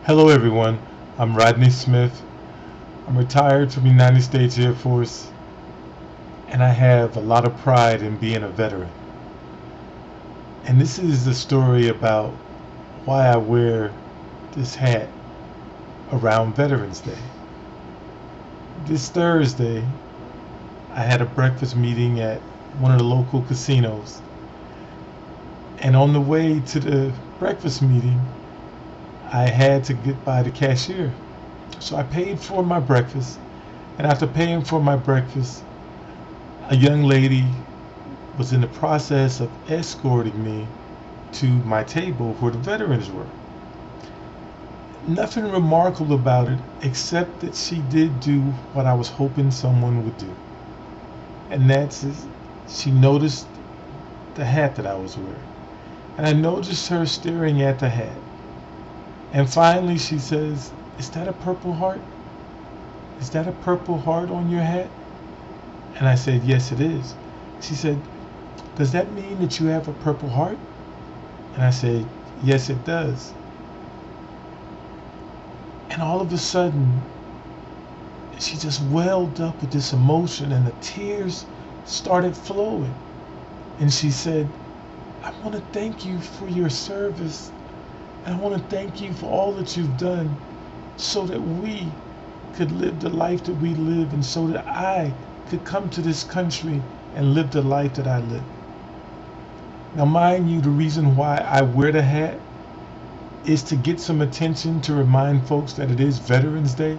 Hello everyone, I'm Rodney Smith. I'm retired from the United States Air Force and I have a lot of pride in being a veteran. And this is the story about why I wear this hat around Veterans Day. This Thursday, I had a breakfast meeting at one of the local casinos. And on the way to the breakfast meeting, I had to get by the cashier. So I paid for my breakfast, and after paying for my breakfast, a young lady was in the process of escorting me to my table where the veterans were. Nothing remarkable about it except that she did do what I was hoping someone would do. And that's she noticed the hat that I was wearing. And I noticed her staring at the hat. And finally she says, "Is that a Purple Heart? Is that a Purple Heart on your hat?" And I said, "Yes, it is." She said, "Does that mean that you have a Purple Heart?" And I said, "Yes, it does." And all of a sudden, she just welled up with this emotion and the tears started flowing. And she said, "I want to thank you for your service. And I want to thank you for all that you've done so that we could live the life that we live and so that I could come to this country and live the life that I live." Now, mind you, the reason why I wear the hat is to get some attention, to remind folks that it is Veterans Day,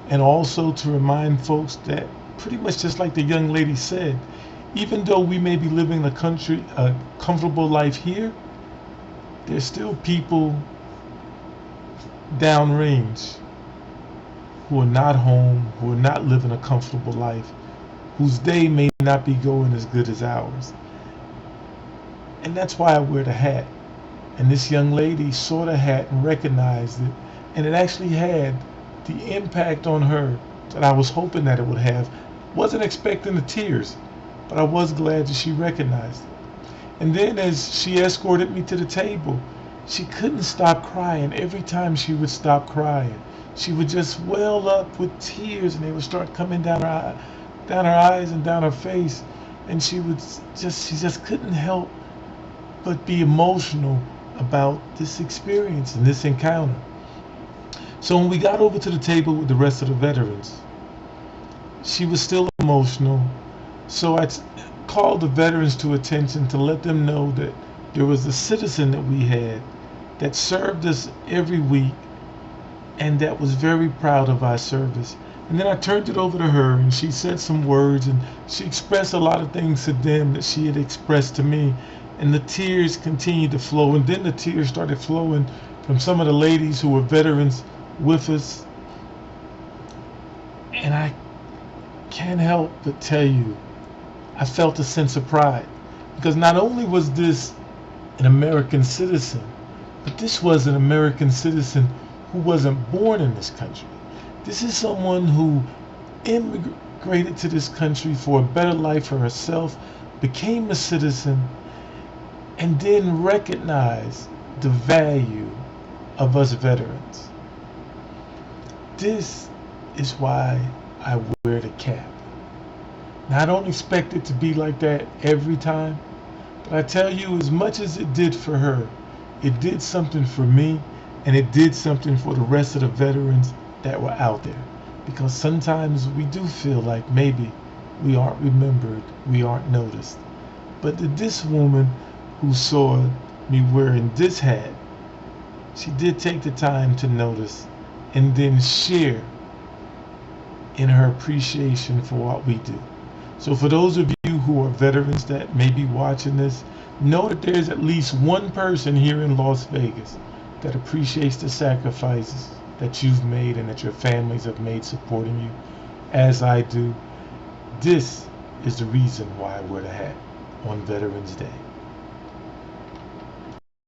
and also to remind folks that pretty much just like the young lady said, even though we may be living in a comfortable life here, there's still people downrange who are not home, who are not living a comfortable life, whose day may not be going as good as ours. And that's why I wear the hat. And this young lady saw the hat and recognized it, and it actually had the impact on her that I was hoping that it would have. Wasn't expecting the tears, but I was glad that she recognized it. And then as she escorted me to the table, she couldn't stop crying. Every time she would stop crying, she would just well up with tears and they would start coming down her eyes and down her face. And she just couldn't help but be emotional about this experience and this encounter. So when we got over to the table with the rest of the veterans, she was still emotional. So I called the veterans to attention to let them know that there was a citizen that we had that served us every week and that was very proud of our service. And then I turned it over to her and she said some words and she expressed a lot of things to them that she had expressed to me. And the tears continued to flow, and then the tears started flowing from some of the ladies who were veterans with us. And I can't help but tell you, I felt a sense of pride because not only was this an American citizen, but this was an American citizen who wasn't born in this country. This is someone who immigrated to this country for a better life for herself, became a citizen, and then recognized the value of us veterans. This is why I wear the cap. Now, I don't expect it to be like that every time, but I tell you, as much as it did for her, it did something for me, and it did something for the rest of the veterans that were out there. Because sometimes we do feel like maybe we aren't remembered, we aren't noticed. But this woman who saw me wearing this hat, she did take the time to notice and then share in her appreciation for what we do. So for those of you who are veterans that may be watching this, know that there's at least one person here in Las Vegas that appreciates the sacrifices that you've made and that your families have made supporting you, as I do. This is the reason why I wear the hat on Veterans Day.